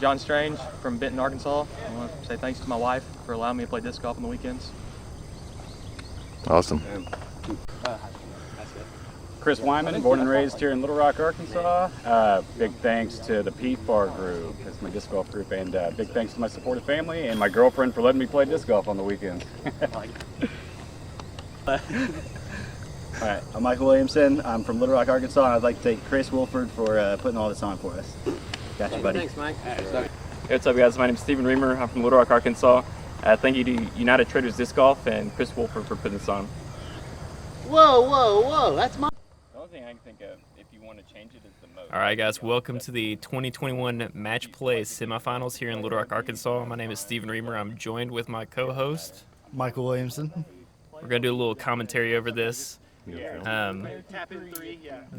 John Strange from Benton, Arkansas. I want to say thanks to my wife for allowing me to play disc golf on the weekends. Awesome. Chris Wyman, born and raised here in Little Rock, Arkansas. Big thanks to the PFAR group, that's my disc golf group, and big thanks to my supportive family and my girlfriend for letting me play disc golf on the weekends. All right, I'm Michael Williamson. I'm from Little Rock, Arkansas, and I'd like to thank Chris Wolford for putting all this on for us. Gotcha, buddy. Thanks, Mike. Hey, what's up, guys? My name is Stephen Riemar. I'm from Little Rock, Arkansas. Thank you to United Traders Disc Golf and Chris Wolford for putting this on. Whoa, that's my... The only thing I can think of, if you want to change it, is the mode. All right, guys, welcome to the 2021 Match Play Semifinals here in Little Rock, Arkansas. My name is Stephen Riemar. I'm joined with my co-host, Michael Williamson. We're going to do a little commentary over this.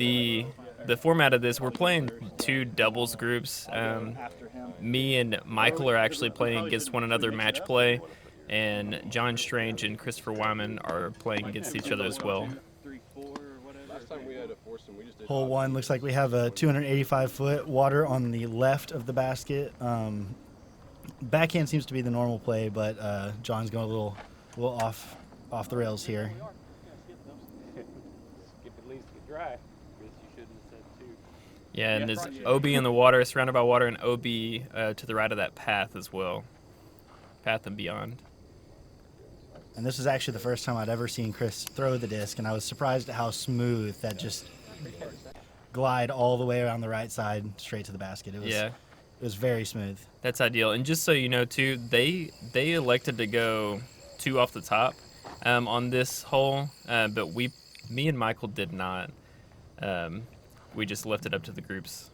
The format of this, we're playing two doubles groups. Me and Michael are actually playing against one another match play, and John Strange and Christopher Wyman are playing against each other as well. Hole one looks like we have a 285-foot water on the left of the basket. Backhand seems to be the normal play, but John's going a little off the rails here. Yeah, and there's OB in the water, surrounded by water, and OB to the right of that path as well. Path and beyond. And this is actually the first time I'd ever seen Chris throw the disc, and I was surprised at how smooth that just glide all the way around the right side straight to the basket. It was very smooth. That's ideal. And just so you know, too, they elected to go two off the top on this hole, but me and Michael did not. We just left it up to the groups.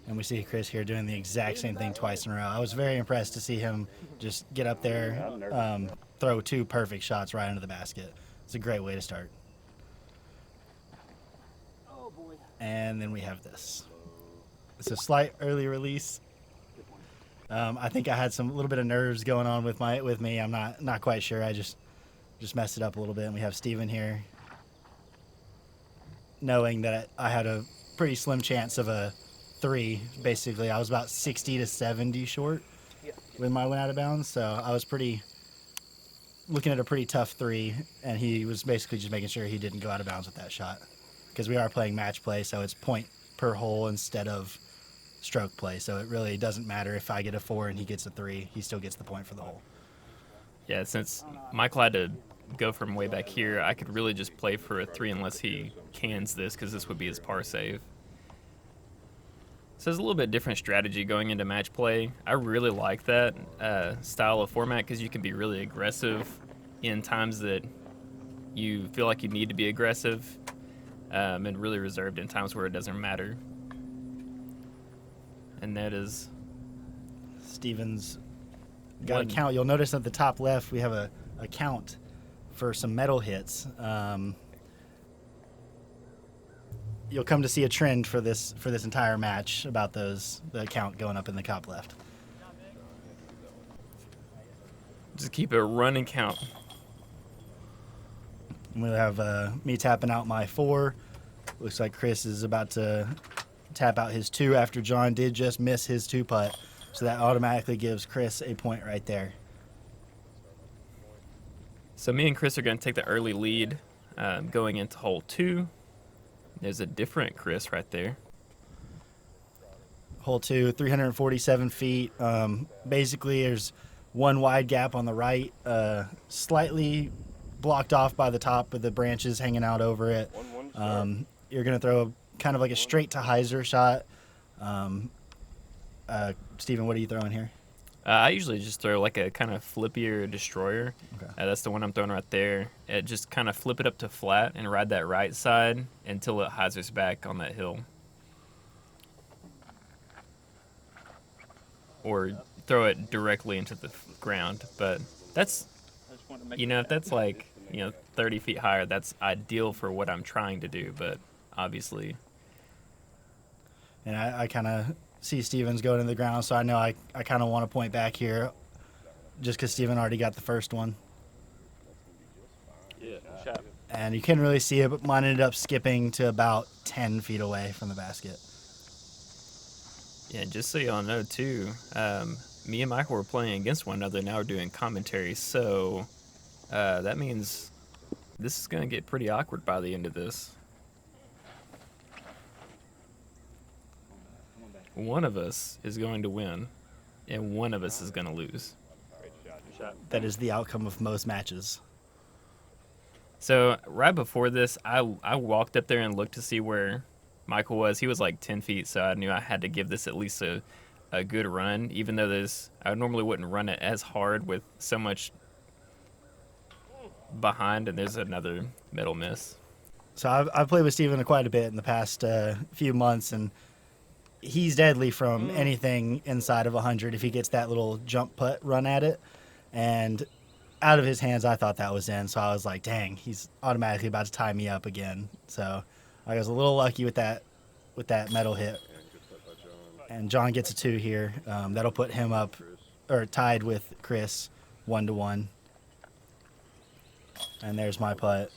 And we see Chris here doing the exact same thing twice in a row. I was very impressed to see him just get up there, throw two perfect shots right into the basket. It's a great way to start. Oh, boy. And then we have this. It's a slight early release. I think I had a little bit of nerves going on with me. I'm not quite sure. I just messed it up a little bit. And we have Steven here, knowing that I had a pretty slim chance of a three. Basically, I was about 60 to 70 short when I went out of bounds, so I was looking at a pretty tough three, and he was basically just making sure he didn't go out of bounds with that shot, because we are playing match play, so it's point per hole instead of stroke play, so it really doesn't matter if I get a 4 and he gets a 3, he still gets the point for the hole. Yeah, since Michael had to go from way back here, I could really just play for a 3 unless he cans this, because this would be his par save. So it's a little bit different strategy going into match play. I really like that style of format, because you can be really aggressive in times that you feel like you need to be aggressive, and really reserved in times where it doesn't matter. And that is Steven's got a count. You'll notice at the top left we have a count for some metal hits. You'll come to see a trend for this entire match about the count going up in the top left. just keep it running count. And we'll have me tapping out my 4. Looks like Chris is about to tap out his 2 after John did just miss his 2-putt. So that automatically gives Chris a point right there. So me and Chris are going to take the early lead going into hole 2. There's a different Chris right there. Hole 2, 347 feet. Basically, there's one wide gap on the right, slightly blocked off by the top of the branches hanging out over it. You're going to throw kind of like a straight to hyzer shot. Steven, what are you throwing here? I usually just throw like a kind of flippier destroyer. Okay. That's the one I'm throwing right there. Just kind of flip it up to flat and ride that right side until it hyzers back on that hill. Or throw it directly into the ground. But that's, if that's like, 30 feet higher, that's ideal for what I'm trying to do. But obviously. And I kind of see Steven's going to the ground, so I know I kind of want to point back here just because Steven already got the first one. Yeah, shot. And you couldn't really see it, but mine ended up skipping to about 10 feet away from the basket. Yeah, just so y'all know too, me and Michael were playing against one another. Now we're doing commentary, so that means this is gonna get pretty awkward by the end of this. One of us is going to win, and one of us is gonna lose. That is the outcome of most matches. So right before this, I walked up there and looked to see where Michael was. He was like 10 feet, so I knew I had to give this at least a good run, even though I normally wouldn't run it as hard with so much behind, and there's another middle miss. So I've played with Steven quite a bit in the past few months, and he's deadly from anything inside of 100 if he gets that little jump putt run at it. And out of his hands, I thought that was in, so I was like, dang, he's automatically about to tie me up again. So I was a little lucky with that metal hit. And John gets a 2 here. That'll put him up, or tied with Chris, 1-1. And there's my putt.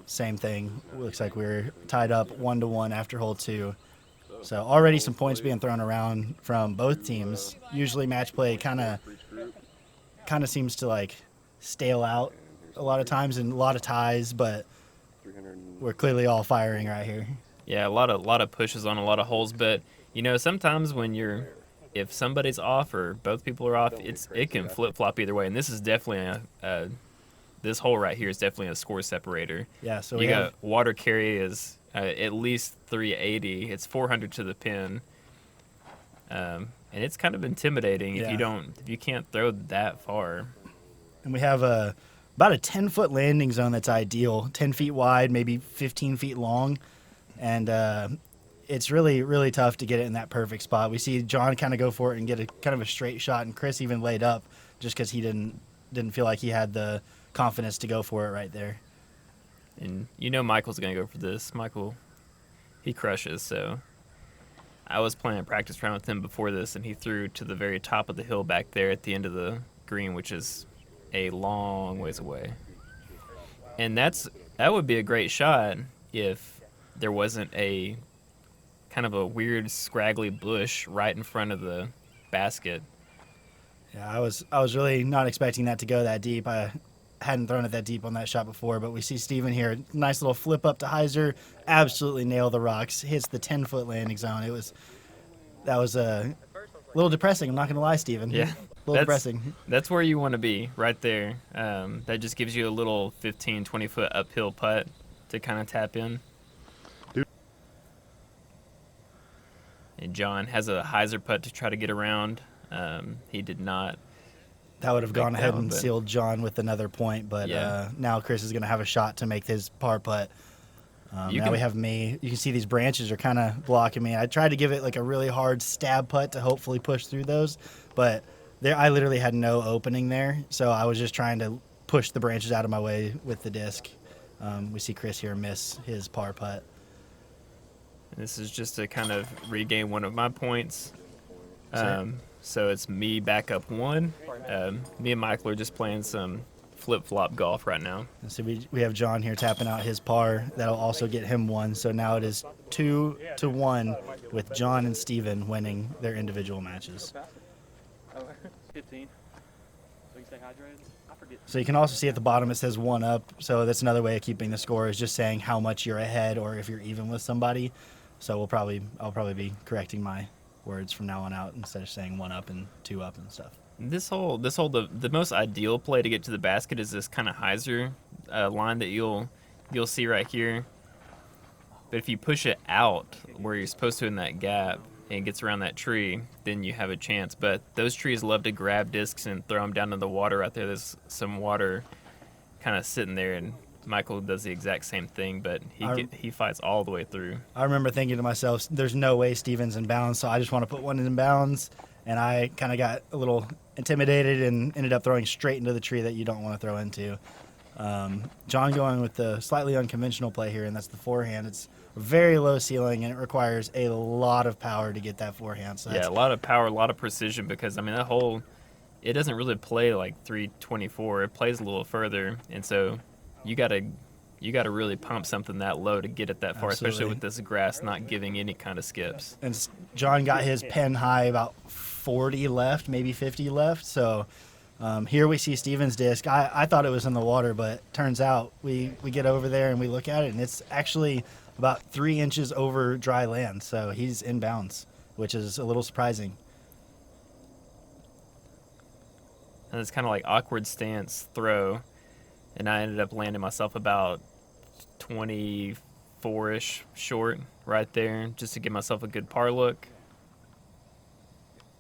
Same thing. Looks like we're tied up 1-1 after hole 2. So already some points being thrown around from both teams. Usually match play kind of seems to like stale out a lot of times and a lot of ties, but we're clearly all firing right here. Yeah, a lot of pushes on a lot of holes, but you know, sometimes if somebody's off or both people are off, it can flip flop either way, and this is definitely this hole right here is definitely a score separator. Yeah, so you got water carry is at least 380. It's 400 to the pin, and it's kind of intimidating if you can't throw that far. And we have about a 10-foot landing zone that's ideal, 10 feet wide, maybe 15 feet long, and it's really, really tough to get it in that perfect spot. We see John kind of go for it and get a kind of a straight shot, and Chris even laid up just because he didn't feel like he had the confidence to go for it right there. And you know Michael's going to go for this. Michael, he crushes, so I was playing a practice round with him before this, and he threw to the very top of the hill back there at the end of the green, which is a long ways away. And that would be a great shot if there wasn't a kind of a weird scraggly bush right in front of the basket. Yeah, I was really not expecting that to go that deep. I hadn't thrown it that deep on that shot before, but we see Steven here, nice little flip up to Heiser, absolutely nail the rocks, hits the 10-foot landing zone. That was a little depressing, I'm not going to lie, Steven. Yeah. A little depressing. That's where you want to be, right there. That just gives you a little 15, 20-foot uphill putt to kind of tap in. And John has a Heiser putt to try to get around. He did not. That would have gone ahead and but sealed John with another point, but now Chris is going to have a shot to make his par putt. Now we have me. You can see these branches are kind of blocking me. I tried to give it like a really hard stab putt to hopefully push through those, but I literally had no opening there, so I was just trying to push the branches out of my way with the disc. We see Chris here miss his par putt. This is just to kind of regain one of my points. So it's me back up 1. Me and Michael are just playing some flip-flop golf right now. So we have John here tapping out his par. That'll also get him 1. So now it is 2-1 with John and Steven winning their individual matches. 15. So you stay hydrated? I forget. So you can also see at the bottom it says 1 up. So that's another way of keeping the score, is just saying how much you're ahead or if you're even with somebody. So I'll probably be correcting my words from now on out instead of saying 1 up and 2 up and stuff. This hole, the most ideal play to get to the basket is this kind of Heiser line that you'll see right here. But if you push it out where you're supposed to in that gap and it gets around that tree, then you have a chance. But those trees love to grab discs and throw them down in the water right there. There's some water kind of sitting there, and Michael does the exact same thing, but he fights all the way through. I remember thinking to myself, there's no way Steven's in bounds, so I just want to put one in bounds. And I kind of got a little intimidated and ended up throwing straight into the tree that you don't want to throw into. John going with the slightly unconventional play here, and that's the forehand. It's very low ceiling, and it requires a lot of power to get that forehand. So yeah, a lot of power, a lot of precision, because, I mean, that hole, it doesn't really play like 324. It plays a little further, and so you got to you got to really pump something that low to get it that far, especially Absolutely. with this grass not giving any kind of skips. And John got his pen high about 40 left, maybe 50 left. So here we see Steven's disc. I thought it was in the water, but turns out we get over there and we look at it, and it's actually about 3 inches over dry land. So he's in bounds, which is a little surprising. And it's kind of like awkward stance throw, and I ended up landing myself about 24-ish short right there just to give myself a good par look.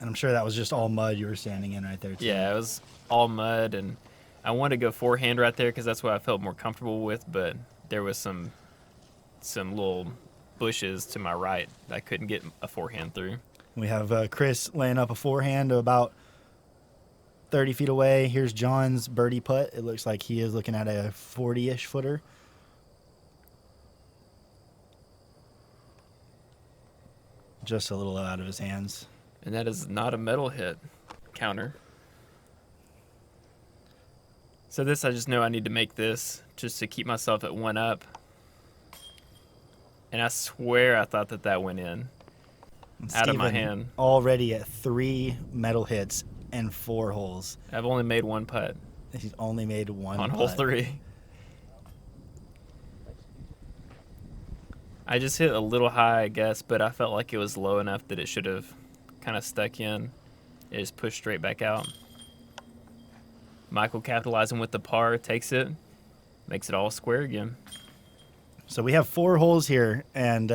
And I'm sure that was just all mud you were standing in right there, too. Yeah, it was all mud, and I wanted to go forehand right there because that's what I felt more comfortable with, but there was some little bushes to my right that I couldn't get a forehand through. We have Chris laying up a forehand about 30 feet away. Here's John's birdie putt. It looks like he is looking at a 40-ish footer. Just a little out of his hands. And that is not a metal hit counter. So this, I just know I need to make this just to keep myself at 1 up. And I swear I thought that went in. Out of my Steven hand. Already at 3 metal hits and 4 holes. I've only made 1 putt He's only made 1 on putt. hole 3. I just hit a little high, I guess, but I felt like it was low enough that it should have kind of stuck in. It just pushed straight back out. Michael capitalizing with the par, takes it, makes it all square again. So we have 4 holes here, and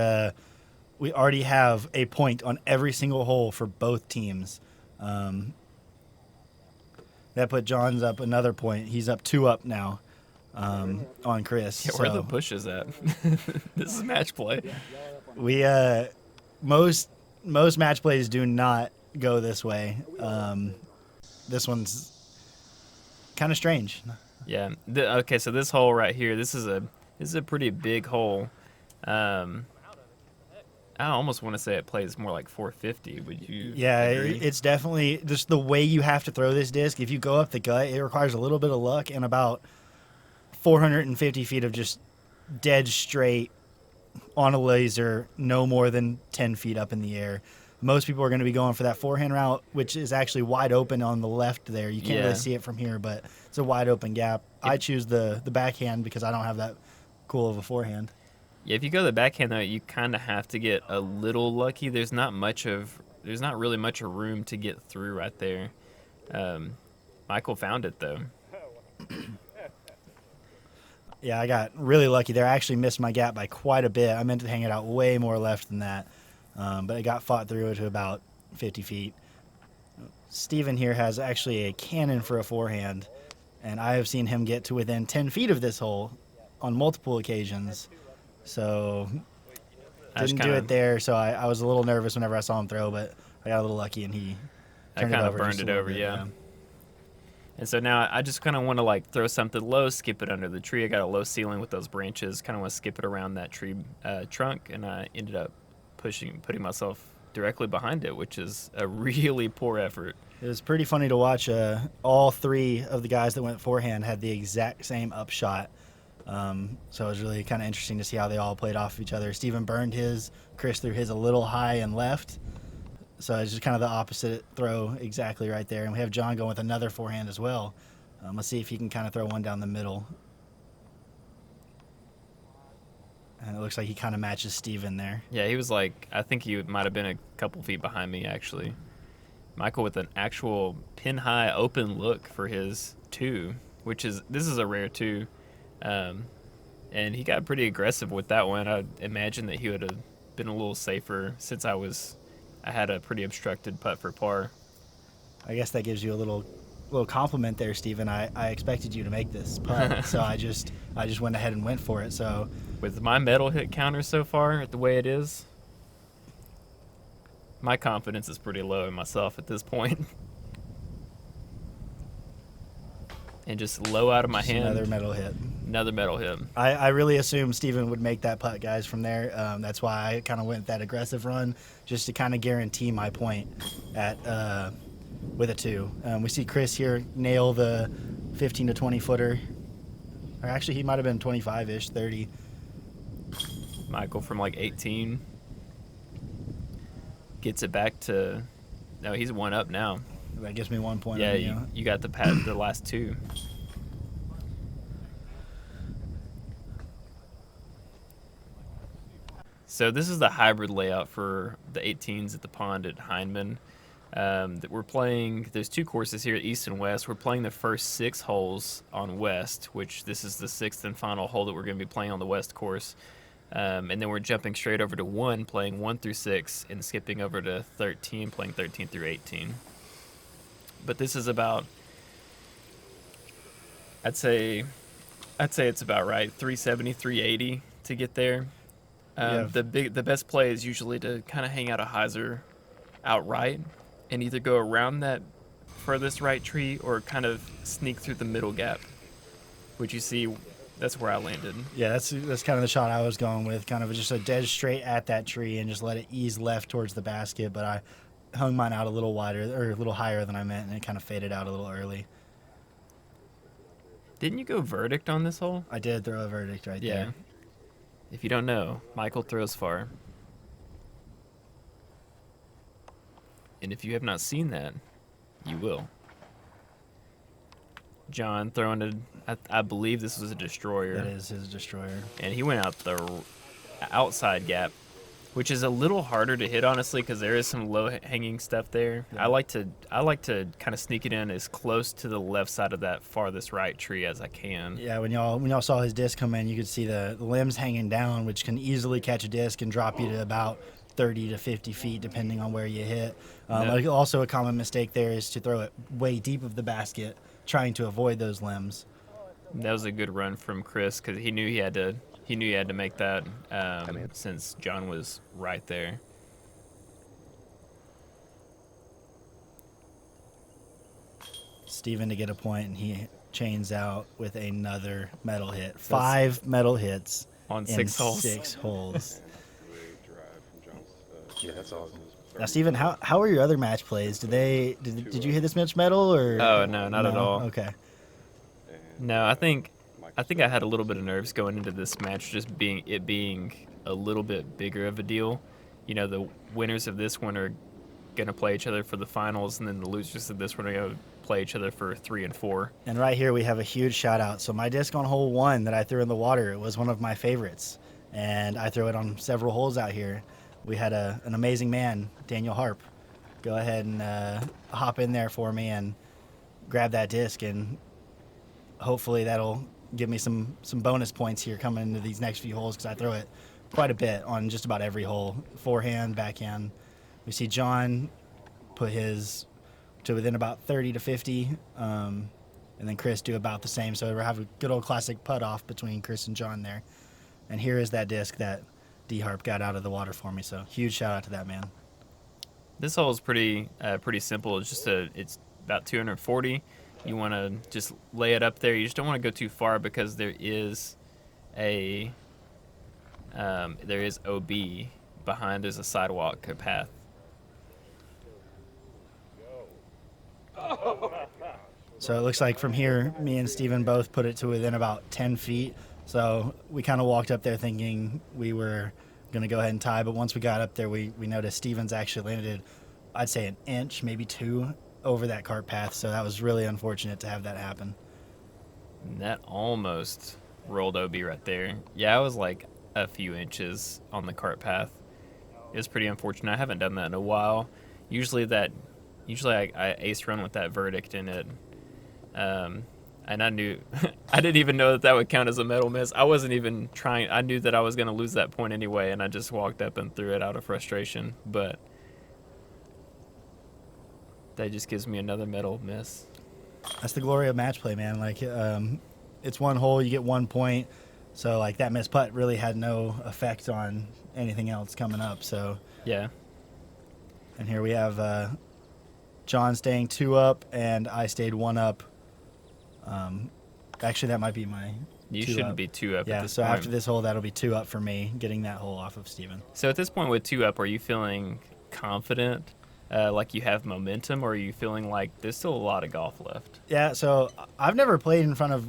we already have a point on every single hole for both teams. That put John's up another point. He's up 2 up now on Chris. Yeah, where are So the bushes at? This is match play. we most match plays do not go this way. This one's kind of strange. Yeah. Okay, so this hole right here, this is a pretty big hole. I almost want to say it plays more like 450. Would you? Yeah, agree? it's definitely just the way you have to throw this disc. If you go up the gut, it requires a little bit of luck and about 450 feet of just dead straight on a laser, no more than 10 feet up in the air. Most people are going to be going for that forehand route, which is actually wide open on the left there. You can't Yeah. really see it from here, but it's a wide open gap. I choose the backhand because I don't have that cool of a forehand. Yeah, if you go the backhand though, you kind of have to get a little lucky. There's not really much of room to get through right there. Michael found it though. Yeah, I got really lucky there. I actually missed my gap by quite a bit. I meant to hang it out way more left than that, but it got fought through to about 50 feet. Steven here has actually a cannon for a forehand, and I have seen him get to within 10 feet of this hole on multiple occasions. So didn't do it there, so I was a little nervous whenever I saw him throw, but I got a little lucky, and he turned it kind of over. burned just a it little over, bit, yeah. And so now I just kind of want to like throw something low, skip it under the tree. I got a low ceiling with those branches. Kind of want to skip it around that tree trunk, and I ended up putting myself directly behind it, which is a really poor effort. It was pretty funny to watch. All 3 of the guys that went forehand had the exact same upshot. So it was really kind of interesting to see how they all played off of each other. Steven burned his, Chris threw his a little high and left. So it's just kind of the opposite throw exactly right there. And we have John going with another forehand as well. Let's see if he can kind of throw one down the middle. And it looks like he kind of matches Steven there. Yeah, he was like, I think he might have been a couple feet behind me actually. Michael with an actual pin high open look for his 2, this is a rare 2. And he got pretty aggressive with that one. I imagine that he would have been a little safer since I had a pretty obstructed putt for par. I guess that gives you a little compliment there, Steven. I expected you to make this putt, so I just went ahead and went for it. So With my metal hit counter so far, the way it is, my confidence is pretty low in myself at this point. And just low out of my hand. another metal hit. Another metal hit. I really assumed Steven would make that putt, guys, from there. That's why I kind of went that aggressive run, just to kind of guarantee my point at with a 2. We see Chris here nail the 15 to 20 footer. Or actually, he might have been 25-ish, 30. Michael from like 18 gets it back to. No, he's 1 up now. That gives me 1 point. Yeah, on you. you got the last 2. So this is the hybrid layout for the 18s at the pond at Hindman. That we're playing. There's 2 courses here, east and west. We're playing the first 6 holes on west, which this is the 6th and final hole that we're going to be playing on the west course. And then we're jumping straight over to 1, playing 1 through 6, and skipping over to 13, playing 13 through 18. But this is about, I'd say it's about right, 370, 380 to get there. The best play is usually to kind of hang out a hyzer outright and either go around that furthest right tree or kind of sneak through the middle gap, which you see. That's where I landed. Yeah, that's kind of the shot I was going with, kind of just a dead straight at that tree and just let it ease left towards the basket. But I hung mine out a little wider or a little higher than I meant, and it kind of faded out a little early. Didn't you go verdict on this hole? I did throw a verdict right Yeah. there. If you don't know, Michael throws far. And if you have not seen that, you will. John throwing I believe this was a destroyer. That is his destroyer. And he went out the outside gap, which is a little harder to hit, honestly, because there is some low-hanging stuff there. Yeah. I like to kind of sneak it in as close to the left side of that farthest right tree as I can. Yeah, when y'all saw his disc come in, you could see the limbs hanging down, which can easily catch a disc and drop you to about 30 to 50 feet, depending on where you hit. Also, a common mistake there is to throw it way deep of the basket, trying to avoid those limbs. That was a good run from Chris because he knew he had to make that since John was right there. Steven to get a point, and he chains out with another metal hit. 5 metal hits On in 6 holes. 6 holes. Yeah, that's awesome. Now, Steven, how were your other match plays? Did you hit this much metal or? Oh no, not at all. Okay. No, I think I had a little bit of nerves going into this match, just being a little bit bigger of a deal. You know, the winners of this one are gonna play each other for the finals, and then the losers of this one are gonna play each other for 3 and 4. And right here we have a huge shout out. So my disc on hole 1 that I threw in the water, it was one of my favorites, and I throw it on several holes out here. We had an amazing man, Daniel Harp, go ahead and hop in there for me and grab that disc, and hopefully that'll give me some bonus points here coming into these next few holes, because I throw it quite a bit on just about every hole, forehand, backhand. We see John put his to within about 30 to 50, and then Chris do about the same. So we have a good old classic putt off between Chris and John there. And here is that disc that D-Harp got out of the water for me. So huge shout out to that man. This hole is pretty simple. It's about 240. You want to just lay it up there. You just don't want to go too far because there is OB behind. There's a sidewalk, a path. So it looks like from here, me and Steven both put it to within about 10 feet. So we kind of walked up there thinking we were going to go ahead and tie. But once we got up there, we noticed Steven's actually landed, I'd say, an inch, maybe 2 over that cart path. So that was really unfortunate to have that happen. And that almost rolled OB right there. Yeah, I was like a few inches on the cart path. It was pretty unfortunate. I haven't done that in a while. Usually I ace run with that verdict in it. And I knew, I didn't even know that would count as a metal miss. I wasn't even trying. I knew that I was going to lose that point anyway, and I just walked up and threw it out of frustration. But that just gives me another metal miss. That's the glory of match play, man. Like, it's one hole, you get 1 point. So, like, that missed putt really had no effect on anything else coming up. So, yeah. And here we have John staying 2 up, and I stayed 1 up. Actually, that might be my You 2 shouldn't up. be 2 up Yeah, at this so point. after this hole, that'll be 2 up for me, getting that hole off of Steven. So at this point with 2 up, are you feeling confident, like you have momentum, or are you feeling like there's still a lot of golf left? Yeah, so I've never played in front of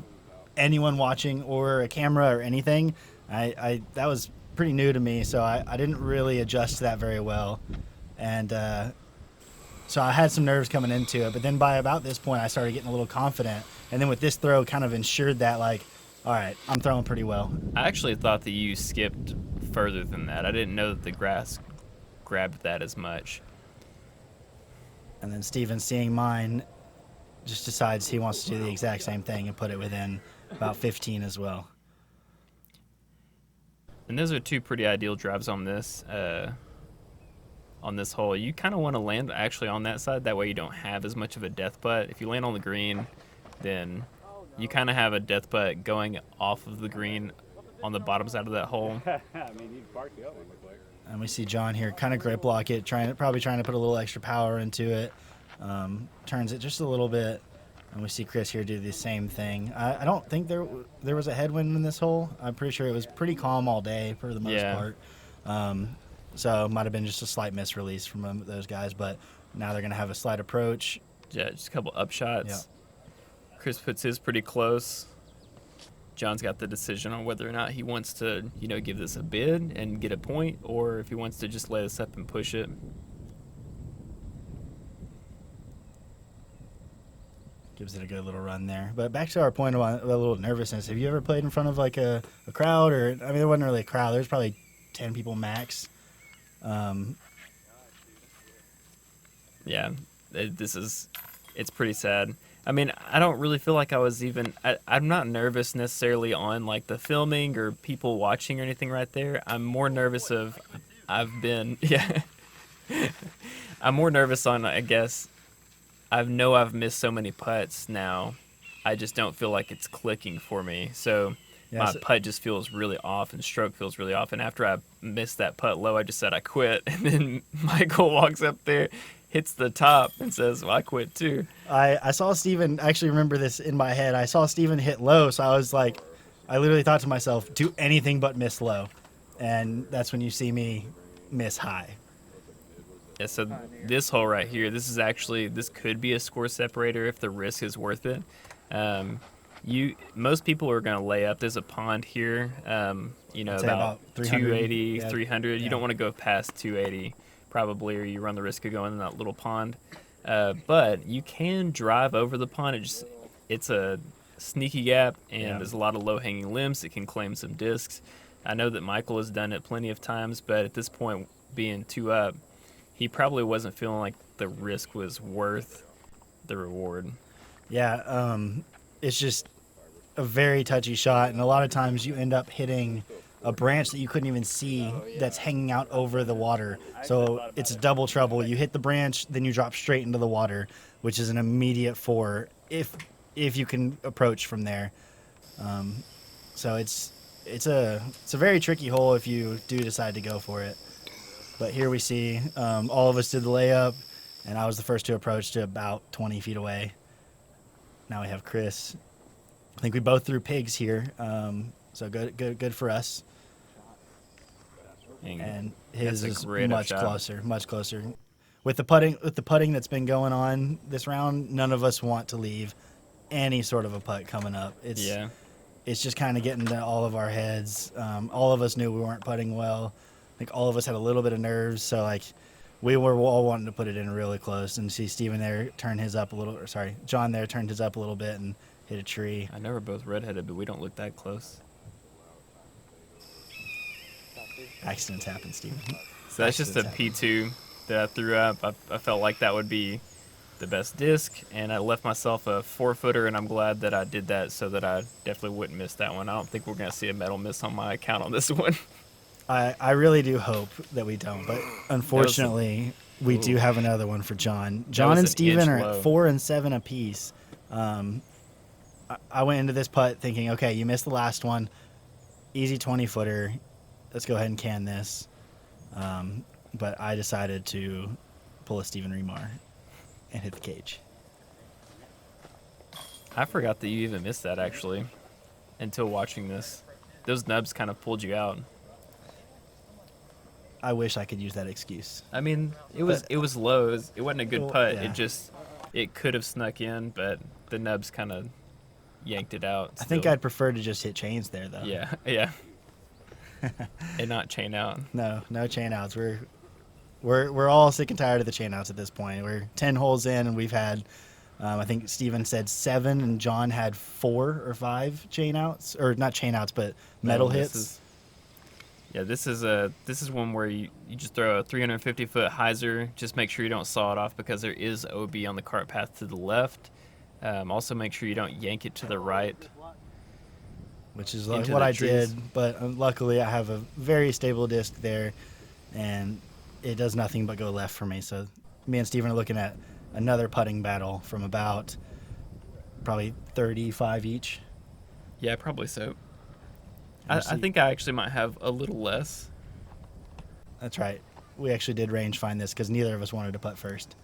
anyone watching or a camera or anything. That was pretty new to me, so I didn't really adjust to that very well. And so I had some nerves coming into it, but then by about this point, I started getting a little confident. And then with this throw, kind of ensured that, like, all right, I'm throwing pretty well. I actually thought that you skipped further than that. I didn't know that the grass grabbed that as much. And then Steven, seeing mine, just decides he wants to do the exact same thing and put it within about 15 as well. And those are two pretty ideal drives on this hole. You kind of want to land actually on that side. That way you don't have as much of a death putt. If you land on the green, then you kind of have a death putt going off of the green on the bottom side of that hole. I mean, you parked the other one, looked like. And we see John here kind of grip lock it, probably trying to put a little extra power into it. Turns it just a little bit. And we see Chris here do the same thing. I don't think there was a headwind in this hole. I'm pretty sure it was pretty calm all day for the most part. So it might have been just a slight misrelease from those guys. But now they're going to have a slight approach. Yeah, just a couple up shots. Yeah. Chris puts his pretty close. John's got the decision on whether or not he wants to, give this a bid and get a point, or if he wants to just lay this up and push it. Gives it a good little run there. But back to our point about a little nervousness. Have you ever played in front of like a crowd? Or, I mean, there wasn't really a crowd. There's probably 10 people max. Yeah, it's pretty sad. I mean, I don't really feel like I was I'm not nervous necessarily on like the filming or people watching or anything right there. I'm more nervous I'm more nervous on, I guess, I've missed so many putts now. I just don't feel like it's clicking for me. So my putt just feels really off and stroke feels really off. And after I missed that putt low, I just said I quit. And then Michael walks up there, hits the top, and says, well, I quit too. I saw Steven, actually remember this in my head. I saw Steven hit low, so I was like, I literally thought to myself, do anything but miss low. And that's when you see me miss high. Yeah, so this hole right here, this could be a score separator if the risk is worth it. Most people are going to lay up. There's a pond here, about 280, 300. Yeah. You don't want to go past 280 probably, or you run the risk of going in that little pond. But you can drive over the pond. It's a sneaky gap, and there's a lot of low-hanging limbs. It can claim some discs. I know that Michael has done it plenty of times, but at this point, being 2 up, he probably wasn't feeling like the risk was worth the reward. Yeah, it's just a very touchy shot, and a lot of times you end up hitting a branch that you couldn't even see that's hanging out over the water. So it's double trouble. You hit the branch, then you drop straight into the water, which is an immediate 4 if you can approach from there. So it's a very tricky hole if you do decide to go for it. But here we see all of us did the layup, and I was the first to approach to about 20 feet away. Now we have Chris. I think we both threw pigs here, so good for us. And his is much closer. With the putting that's been going on this round, none of us want to leave any sort of a putt coming up. It's just kind of getting to all of our heads. All of us knew we weren't putting well. I think all of us had a little bit of nerves, so like we were all wanting to put it in really close. And see Steven there turn his up a little, John there turned his up a little bit and hit a tree. I know we're both redheaded, but we don't look that close. Accidents happen, Steven. So that's just a P2 that I threw up. I felt like that would be the best disc, and I left myself a 4-footer, and I'm glad that I did that so that I definitely wouldn't miss that one. I don't think we're going to see a medal miss on my account on this one. I really do hope that we don't, but unfortunately, we do have another one for John. John and Steven are at 4 and 7 apiece. I went into this putt thinking, okay, you missed the last one, easy 20-footer. Let's go ahead and can this. But I decided to pull a Steven Riemar and hit the cage. I forgot that you even missed that, actually, until watching this. Those nubs kind of pulled you out. I wish I could use that excuse. I mean, it was low. It wasn't a good putt. Yeah. It could have snuck in, but the nubs kind of yanked it out. I think still. I'd prefer to just hit chains there, though. Yeah, yeah. And not chain out. No chain outs. We're all sick and tired of the chain outs at this point. We're 10 holes in, and we've had, I think Steven said 7, and John had 4 or 5 chain outs, or not chain outs, but metal hits. This is one where you just throw a 350-foot hyzer. Just make sure you don't saw it off because there is OB on the cart path to the left. Also make sure you don't yank it to the right. Which is Into what the I trees. did, but luckily I have a very stable disc there, and it does nothing but go left for me. So me and Steven are looking at another putting battle from about probably 35 each. Yeah, probably so. I think I actually might have a little less. That's right. We actually did range find this because neither of us wanted to putt first.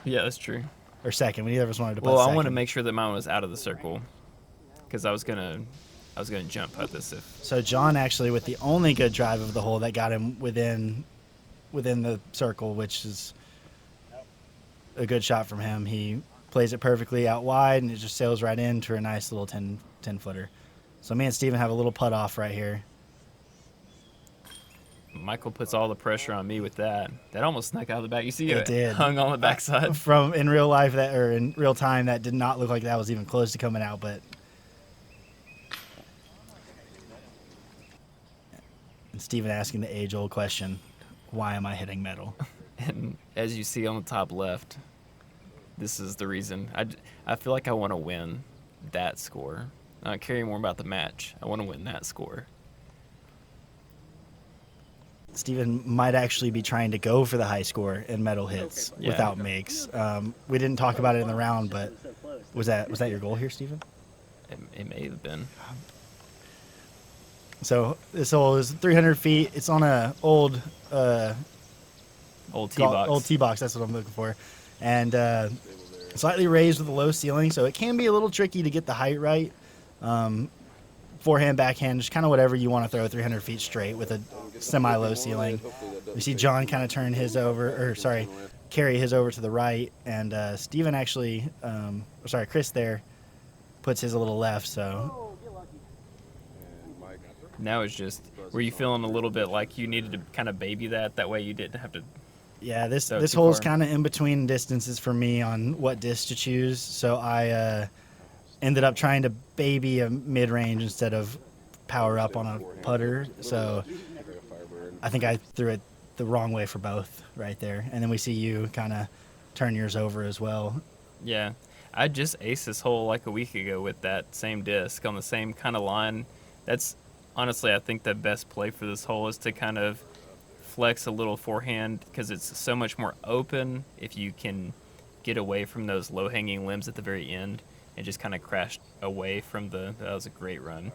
Yeah, that's true. Or second. Neither of us wanted to putt Well, second. I want to make sure that mine was out of the circle because I was gonna jump putt this if. So John actually with the only good drive of the hole that got him within the circle, which is a good shot from him. He plays it perfectly out wide, and it just sails right into a nice little 10-footer. So me and Steven have a little putt off right here. Michael puts all the pressure on me with that. That almost snuck out of the back. You see it did. hung on the backside. From in real life in real time, that did not look like that was even close to coming out, but. And Steven asking the age-old question, why am I hitting metal? And as you see on the top left, this is the reason. I feel like I want to win that score. I don't care more about the match. I want to win that score. Steven might actually be trying to go for the high score in metal hits Yeah. without makes. We didn't talk about it in the round, but was that your goal here, Steven? It may have been. So this hole is 300 feet. It's on a old Old tee box. Old tee box. That's what I'm looking for, and slightly raised with a low ceiling, so it can be a little tricky to get the height right. Forehand, backhand, just kind of whatever you want to throw 300 feet straight with a semi-low ceiling. We see John kind of turn his over, carry his over to the right, and Steven actually, Chris there puts his a little left, so. Now it's just, were you feeling a little bit like you needed to kind of baby that way you didn't have to? Yeah, this So this too hole's far. kind of in between distances for me on what disc to choose, so I ended up trying to baby a mid-range instead of power up on a putter, so I think I threw it the wrong way for both right there. And then we see you kind of turn yours over as well. Yeah, I just aced this hole like a week ago with that same disc on the same kind of line. That's honestly, I think the best play for this hole is to kind of flex a little forehand because it's so much more open if you can get away from those low-hanging limbs at the very end and just kind of crash away from that was a great run.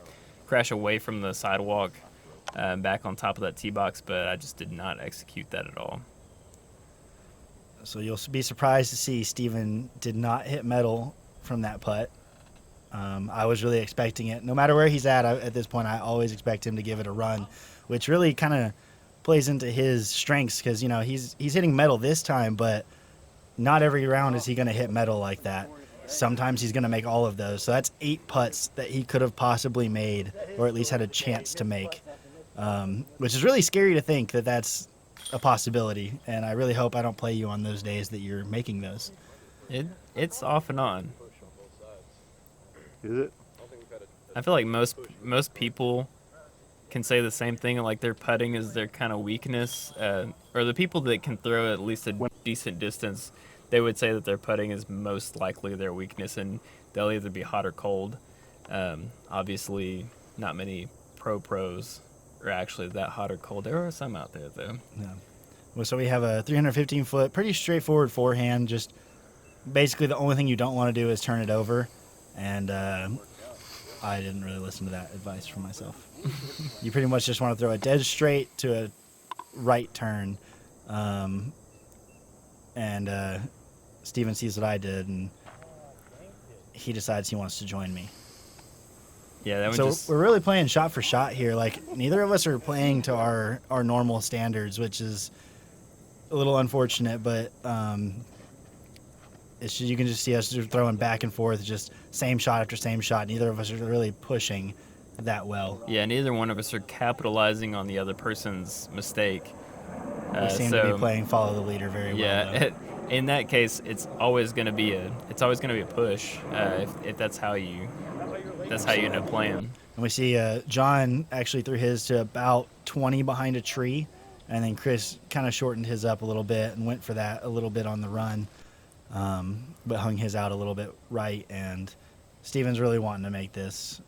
Crash away from the sidewalk back on top of that tee box, but I just did not execute that at all. So you'll be surprised to see Steven did not hit metal from that putt. I was really expecting it. No matter where he's at this point, I always expect him to give it a run, which really kind of plays into his strengths because, he's hitting metal this time, but not every round is he going to hit metal like that. Sometimes he's going to make all of those. So that's 8 putts that he could have possibly made or at least had a chance to make, which is really scary to think that that's a possibility. And I really hope I don't play you on those days that you're making those. It's off and on. Is it? I feel like most people can say the same thing, like their putting is their kind of weakness, or the people that can throw at least a decent distance, they would say that their putting is most likely their weakness, and they'll either be hot or cold. Obviously, not many pros are actually that hot or cold. There are some out there, though. Yeah. Well, so we have a 315-foot, pretty straightforward forehand. Just basically the only thing you don't want to do is turn it over. And I didn't really listen to that advice from myself. You pretty much just want to throw it dead straight to a right turn. And Steven sees what I did, and he decides he wants to join me. Yeah, that So would just. we're really playing shot for shot here. Like, neither of us are playing to our normal standards, which is a little unfortunate, but it's just, you can just see us just throwing back and forth, just same shot after same shot. Neither of us are really pushing that well. Yeah, neither one of us are capitalizing on the other person's mistake. We seem to be playing follow the leader very well. Yeah, in that case, it's always going to be a push if that's how you end up playing. And we see John actually threw his to about 20 behind a tree, and then Chris kind of shortened his up a little bit and went for that a little bit on the run, but hung his out a little bit right. And Steven's really wanting to make this.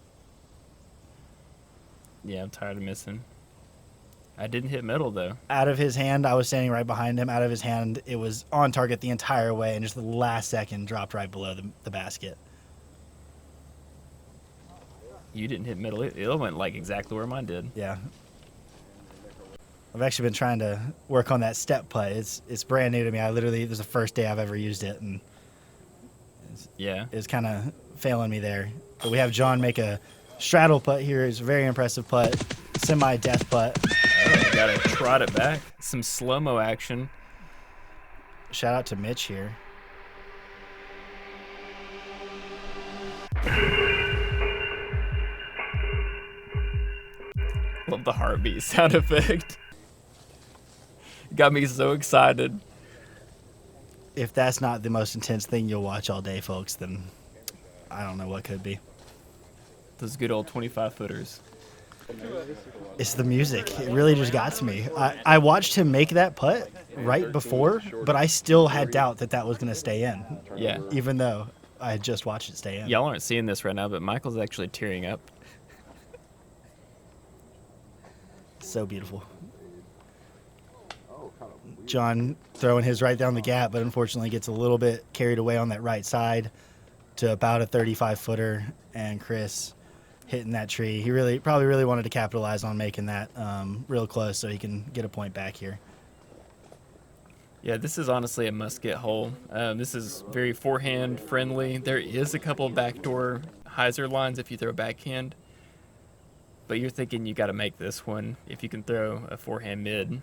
Yeah, I'm tired of missing. I didn't hit metal, though. Out of his hand, I was standing right behind him. Out of his hand, it was on target the entire way, and just the last second dropped right below the basket. You didn't hit metal. It went like exactly where mine did. Yeah. I've actually been trying to work on that step putt. It's brand new to me. This is the first day I've ever used it, and it's kind of failing me there. But we have John make a straddle putt here. It's a very impressive putt, semi-death putt. Oh, gotta trot it back. Some slow-mo action. Shout out to Mitch here. Love the heartbeat sound effect. Got me so excited. If that's not the most intense thing you'll watch all day, folks, then I don't know what could be. Those good old 25-footers. It's the music. It really just got to me. I watched him make that putt right before, but I still had doubt that was going to stay in. Yeah. Even though I had just watched it stay in. Y'all aren't seeing this right now, but Michael's actually tearing up. So beautiful. John throwing his right down the gap, but unfortunately gets a little bit carried away on that right side to about a 35-footer, and Chris hitting that tree. He probably really wanted to capitalize on making that real close so he can get a point back here. Yeah, this is honestly a must-get hole. This is very forehand friendly. There is a couple backdoor hyzer lines if you throw backhand, but you're thinking you got to make this one if you can throw a forehand mid.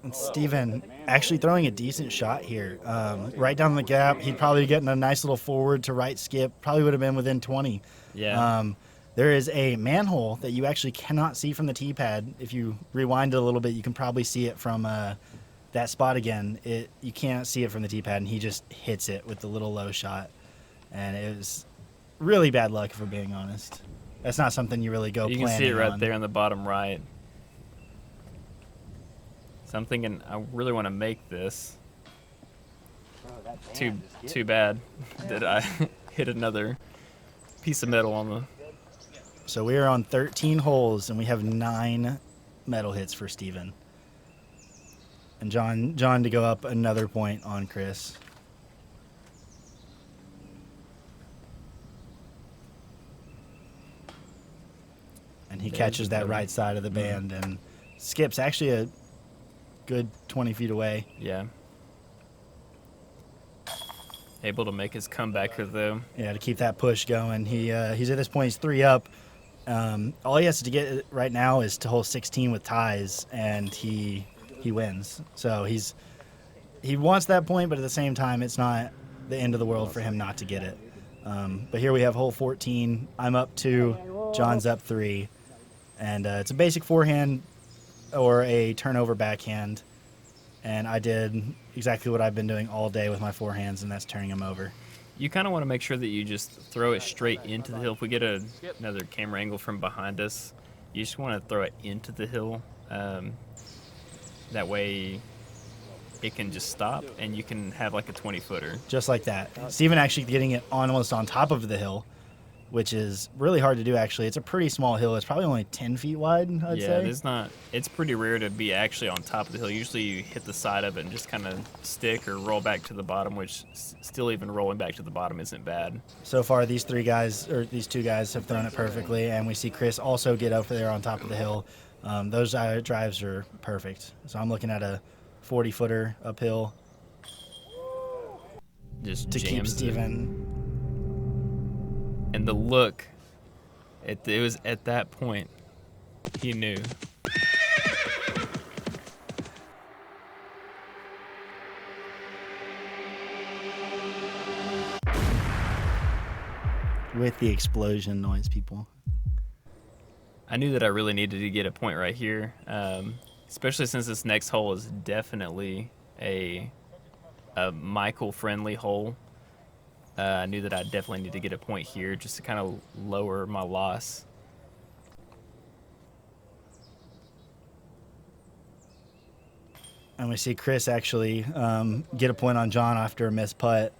And Steven actually throwing a decent shot here. Right down the gap. He'd probably getting a nice little forward to right skip. Probably would have been within 20. Yeah. There is a manhole that you actually cannot see from the tee pad. If you rewind it a little bit, you can probably see it from that spot again. You can't see it from the tee pad, and he just hits it with the little low shot. And it was really bad luck, if we're being honest. That's not something you really go planning on. You can see it right there in the bottom right. So I'm thinking I really want to make this. Too bad that I hit another piece of metal on the... So we are on 13 holes, and we have 9 metal hits for Steven. And John to go up another point on Chris. And he catches that right side of the band and skips actually a good 20 feet away. Yeah. Able to make his comeback though. Yeah, to keep that push going. He's at this point, he's 3 up. All he has to get right now is to hole 16 with ties, and he wins. So he wants that point, but at the same time, it's not the end of the world for him not to get it. But here we have hole 14. I'm up 2. John's up 3. And it's a basic forehand or a turnover backhand. And I did exactly what I've been doing all day with my forehands, and that's turning them over. You kind of want to make sure that you just throw it straight into the hill. If we get another camera angle from behind us, you just want to throw it into the hill. That way it can just stop, and you can have like a 20-footer. Just like that. Steven actually getting it almost on top of the hill, which is really hard to do, actually. It's a pretty small hill. It's probably only 10 feet wide, I'd say. It's pretty rare to be actually on top of the hill. Usually you hit the side of it and just kind of stick or roll back to the bottom, which still even rolling back to the bottom isn't bad. So far, these 2 guys have thrown it perfectly, and we see Chris also get over there on top of the hill. Those drives are perfect. So I'm looking at a 40-footer uphill. Just to keep Steven. And the look, it was at that point, he knew. with the explosion noise, people. I knew that I really needed to get a point right here, especially since this next hole is definitely a Michael-friendly hole. I knew that I definitely need to get a point here just to kind of lower my loss. And we see Chris actually get a point on John after a missed putt,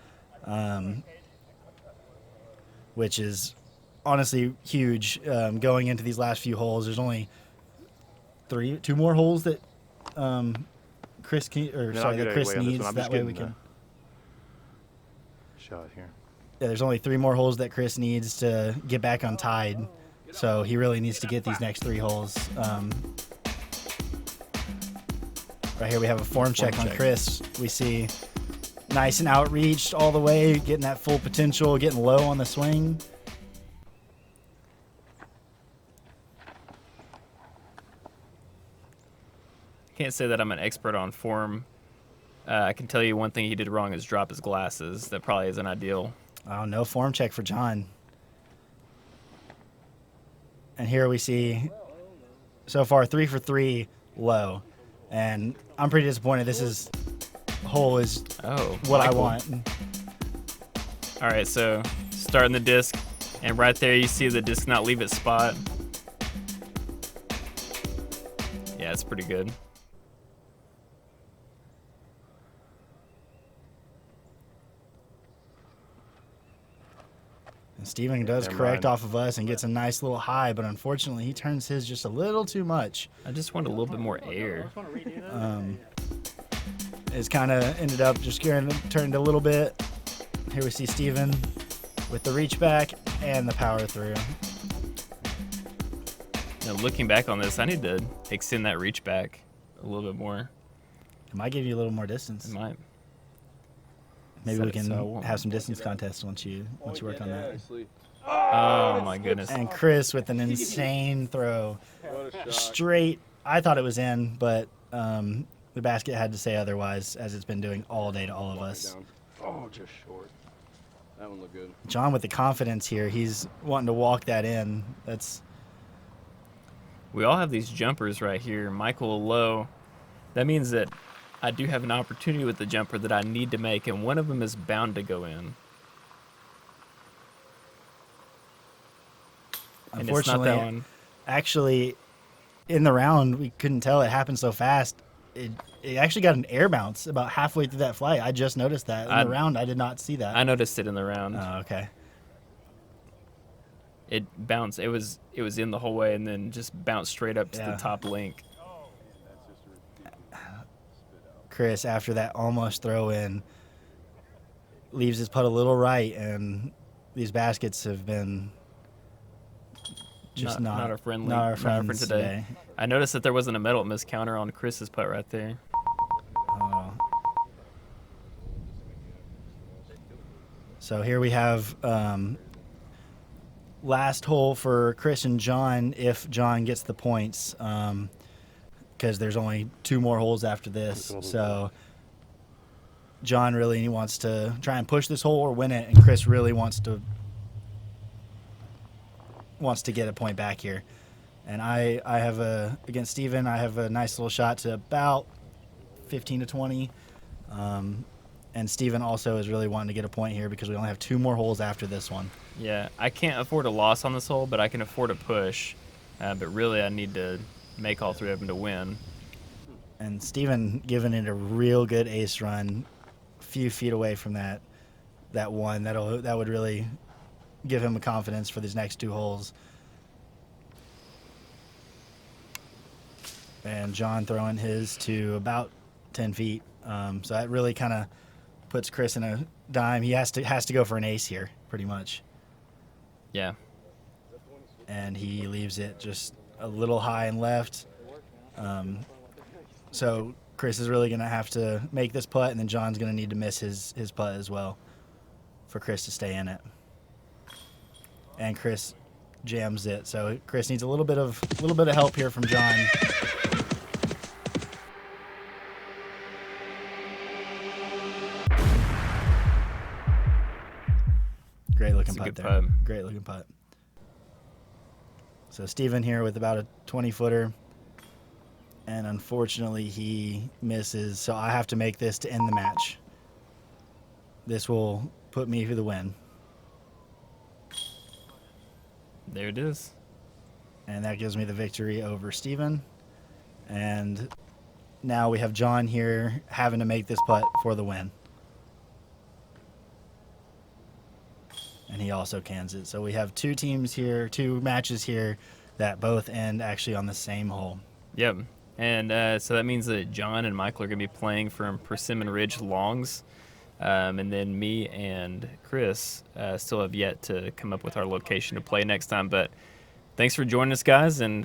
which is honestly huge. Going into these last few holes, there's only two more holes that Chris needs. That way we can. Shot here. Yeah, there's only 3 more holes that Chris needs to get back on tied, so he really needs to get these next 3 holes. Right here we have a form check on Chris. We see nice and outreached all the way, getting that full potential, getting low on the swing. Can't say that I'm an expert on form. I can tell you one thing he did wrong is drop his glasses. That probably isn't ideal. Oh, no form check for John. And here we see, so far, 3 for 3 low. And I'm pretty disappointed. This hole is what I want. All right, so starting the disc, and right there you see the disc not leave its spot. Yeah, it's pretty good. Steven does correct off of us and gets a nice little high, but unfortunately he turns his just a little too much. I just want a little bit more air. It's kind of ended up just turned a little bit. Here we see Steven with the reach back and the power through. Now, looking back on this, I need to extend that reach back a little bit more. It might give you a little more distance. It might. Maybe we can have some distance contests once you work on that. Oh my goodness. And Chris with an insane throw. Straight. I thought it was in, but the basket had to say otherwise, as it's been doing all day to all of us. Oh, just short. That one looked good. John with the confidence here. He's wanting to walk that in. We all have these jumpers right here. Michael low. That means that I do have an opportunity with the jumper that I need to make, and one of them is bound to go in. And Unfortunately, it's not that one. Actually, in the round, we couldn't tell. It happened so fast. It actually got an air bounce about halfway through that flight. I just noticed that. In the round, I did not see that. I noticed it in the round. Oh, okay. It bounced. It was in the whole way and then just bounced straight up to the top link. Chris, after that almost throw in, leaves his putt a little right, and these baskets have been just not our friend today. I noticed that there wasn't a metal miss counter on Chris's putt right there. Oh. So here we have last hole for Chris and John if John gets the points, because there's only 2 more holes after this. So John really wants to try and push this hole or win it, and Chris really wants to get a point back here. And I have against Steven, I have a nice little shot to about 15 to 20. And Steven also is really wanting to get a point here because we only have 2 more holes after this one. Yeah, I can't afford a loss on this hole, but I can afford a push. But really, I need to make all 3 of them to win. And Steven giving it a real good ace run, a few feet away from that one. That would really give him a confidence for these next 2 holes. And John throwing his to about 10 feet. So that really kind of puts Chris in a dime. He has to go for an ace here, pretty much. Yeah. And he leaves it just a little high and left. So Chris is really going to have to make this putt, and then John's going to need to miss his putt as well for Chris to stay in it. And Chris jams it. So Chris needs a little bit of help here from John. Great looking putt. putt good there. putt. Great looking putt. So Steven here with about a 20-footer. And unfortunately, he misses. So I have to make this to end the match. This will put me for the win. There it is. And that gives me the victory over Steven. And now we have John here having to make this putt for the win. And he also cans it. So we have two teams here, two matches here that both end actually on the same hole. Yep. And so that means that John and Michael are going to be playing from Persimmon Ridge Longs. And then me and Chris still have yet to come up with our location to play next time. But thanks for joining us, guys, and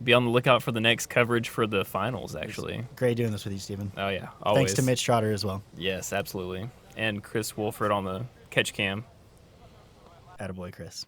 be on the lookout for the next coverage for the finals, actually. Great doing this with you, Steven. Oh, yeah, always. Thanks to Mitch Trotter as well. Yes, absolutely. And Chris Wolford on the catch cam. Attaboy, Chris.